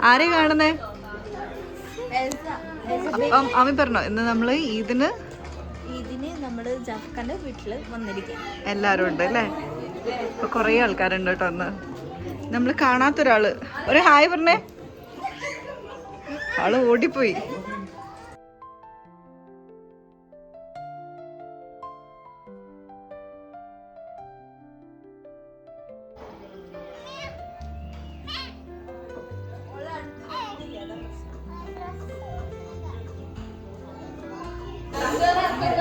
ആരെ കാണുന്നേ? അപ്പം അമ്മ പറഞ്ഞോ ഇന്ന് നമ്മള് ഇതിന് നമ്മള് ജാഫർഖാന്റെ വീട്ടില് വന്നിരിക്കും. എല്ലാരും ഉണ്ട് അല്ലേ? ഇപ്പൊ കൊറേ ആൾക്കാരുണ്ട് കേട്ടോ. അന്ന് നമ്മള് കാണാത്തൊരാള് ഒരു ഹായ് പറഞ്ഞേ. ആള് ഓടിപ്പോയി.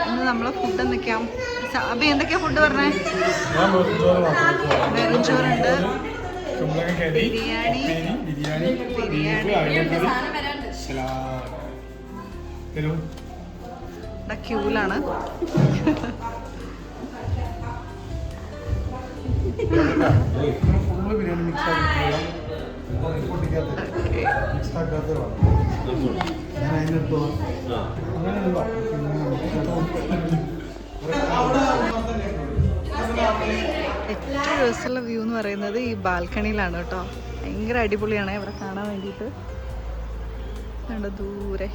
ഇന്ന് നമ്മളെ ഫുഡ് എന്തൊക്കെയാ? അപ്പൊ എന്തൊക്കെയാ ഫുഡ് പറഞ്ഞേ? വെറും ചോറുണ്ട്, ബിരിയാണി, ക്യൂലാണ്. ഏറ്റവും രസമുള്ള വ്യൂ എന്ന് പറയുന്നത് ഈ ബാൽക്കണിയിലാണ് കേട്ടോ. ഭയങ്കര അടിപൊളിയാണ് ഇവിടെ കാണാൻ വേണ്ടിയിട്ട്. കണ്ടോ ദൂരെ.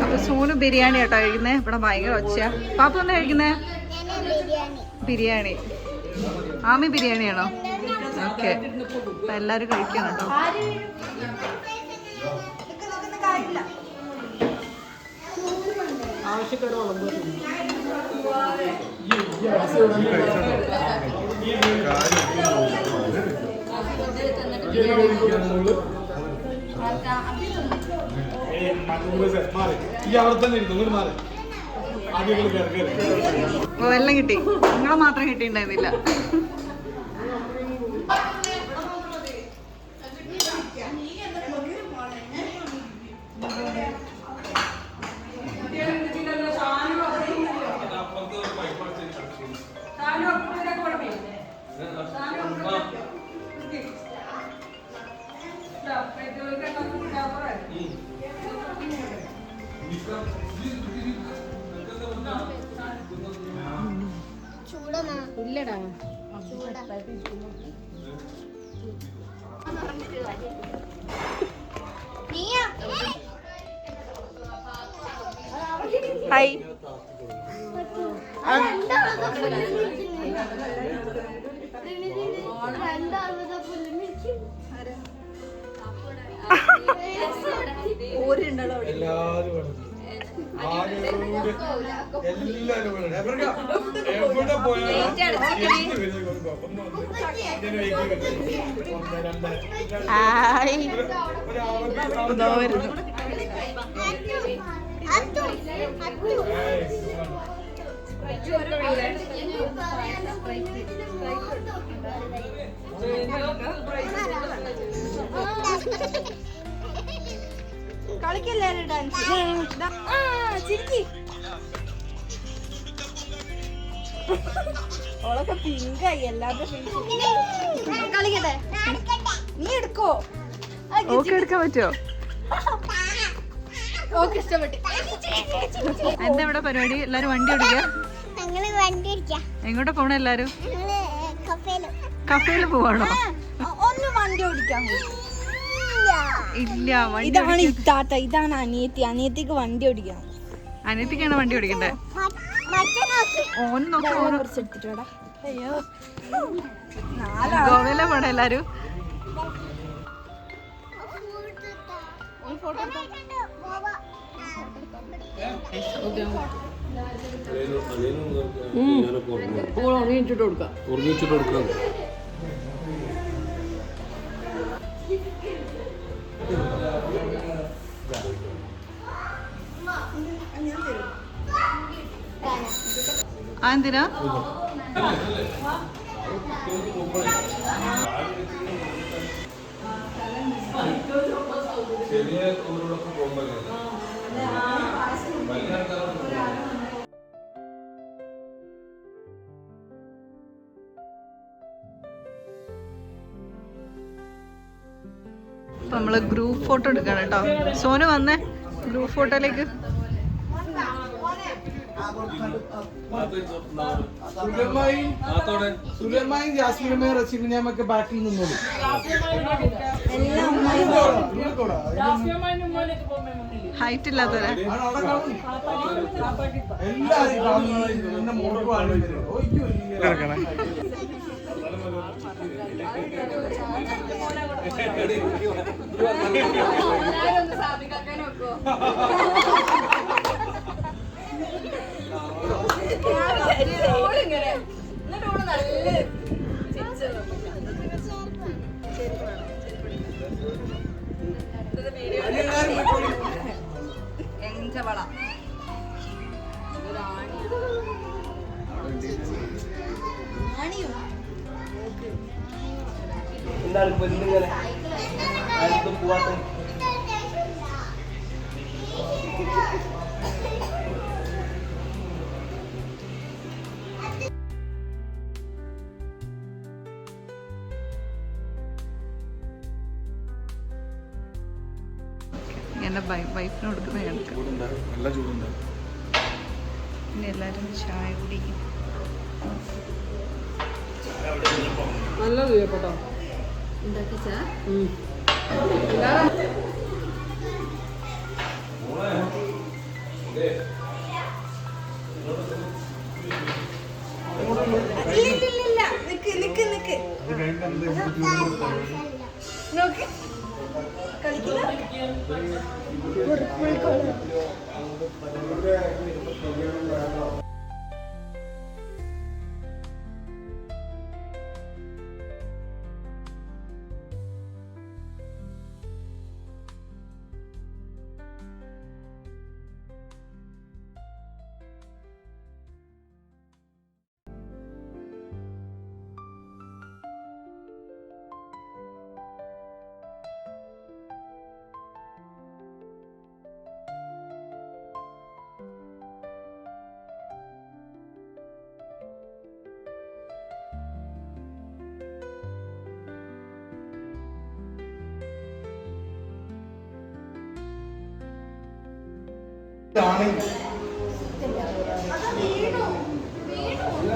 അപ്പൊ സൂന് ബിരിയാണി കേട്ടോ കഴിക്കുന്നേ. ഇവിടെ ഭയങ്കര ഒച്ചയാ. പാപ്പ എന്താ കഴിക്കുന്നേ? ബിരിയാണി. ആമി ബിരിയാണിയാണോ? ഓക്കെ. അപ്പൊ എല്ലാരും കഴിക്കണം കേട്ടോ. വെള്ളം കിട്ടി. നിങ്ങളെ മാത്രം കിട്ടിയിട്ടുണ്ടായിരുന്നില്ല. ഇല്ലടാ ഹായ്. കളിക്കല്ലേ ഡാൻസ്? ഓളൊക്കെ പിങ്കായി. എല്ലാവരുടെ കളിക്കട്ടെ. നീ എടുക്കോ? ഓക്കെ എടുക്കാൻ പറ്റുമോ? ഓക്കെ ഇഷ്ടപ്പെട്ടു. എന്താ ഇവിടെ പരിപാടി? എല്ലാരും വണ്ടി ഓടിക്കുക. എങ്ങോട്ടാ പോണ എല്ലാരും? കഫേല് പോവാണോ? ഒന്ന് വണ്ടി ഓടിക്കാൻ ഇല്ല. ഇതാണ് ഇത്താത്ത, ഇതാണ് അനിയത്തി. അനിയത്തിക്ക് വണ്ടി ഓടിക്കണം. അനിയത്തിക്കാണ് വണ്ടി ഓടിക്കണ്ടേ? ഓന് നോക്കി ഗോവയിലെ പോണേ എല്ലാരും. ഉറങ്ങിച്ചിട്ട് കൊടുക്കാം. എന്തിനാ? നമ്മള് ഗ്രൂപ്പ് ഫോട്ടോ എടുക്കണം കേട്ടോ. സോനു വന്നേ ഗ്രൂപ്പ് ഫോട്ടോയിലേക്ക്. സുലൈമായും ജാസ്മിനുമേ റസീമിനെയൊക്കെ ബാക്കിൽ നിന്നോളൂ. ഹൈറ്റ് ഇല്ലാത്തവരെ എന്താണ് പെണ്ണുങ്ങളെ ആർക്കും പോവാത്ത എന്റെ വൈഫിന് കൊടുക്കുന്ന നല്ല ചൂടുണ്ട്. പിന്നെ എല്ലാരും ചായ കുടിക്കും. നല്ലത് ചെയ്യപ്പെട്ടോ.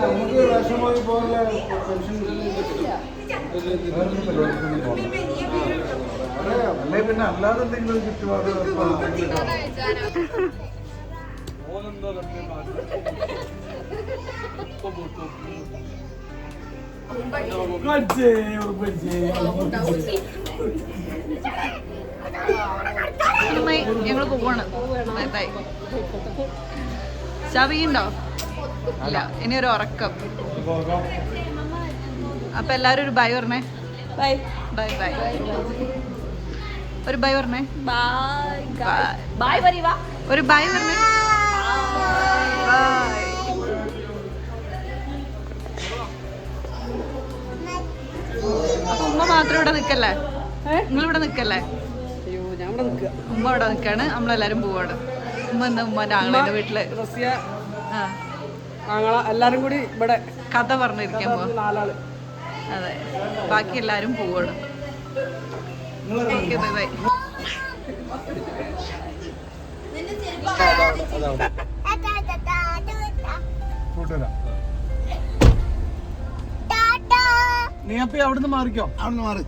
നമുക്ക് വിഷമമായി പോലെ പെൻഷൻ അല്ലേ, പിന്നെ അല്ലാതെ എന്തെങ്കിലും ചുറ്റുപാട് ഞങ്ങള് പോവാണ്. ബൈ. ചവിയുണ്ടോ? ഇല്ല, ഇനി ഒരു ഉറക്കം. അപ്പൊ എല്ലാരും ഒരു ബൈ പറഞ്ഞേ. Bye bye bye. ഒരു ബൈ പറഞ്ഞേ. ബൈ പറയുവാ. ഒരു ബൈ പറഞ്ഞേ. ബൈ. അപ്പൊ ഉമ്മ മാത്രം ഇവിടെ നിക്കല്ലേ? നിങ്ങളിവിടെ നിക്കല്ലേ? അയ്യോ ഞാൻ ഇവിടെ നിൽക്കുക. ഉമ്മ ഇവിടെ നിക്കാണ്. നമ്മളെല്ലാരും പോവാണ്. ഉമ്മ എന്താ ഉമ്മന്റെ ആങ്ങളുടെ വീട്ടില് റസിയ ആ ആങ്ങള എല്ലാരും കൂടി ഇവിടെ കഥ പറഞ്ഞിരിക്കാൻ പോവാ. 4 ആള്. അതെ, ബാക്കി എല്ലാരും പോവാണ്. Okay bye bye. നീ അപ്പൊ അവിടുന്ന് മാറിക്കോ. അവിടുന്ന് മാറി.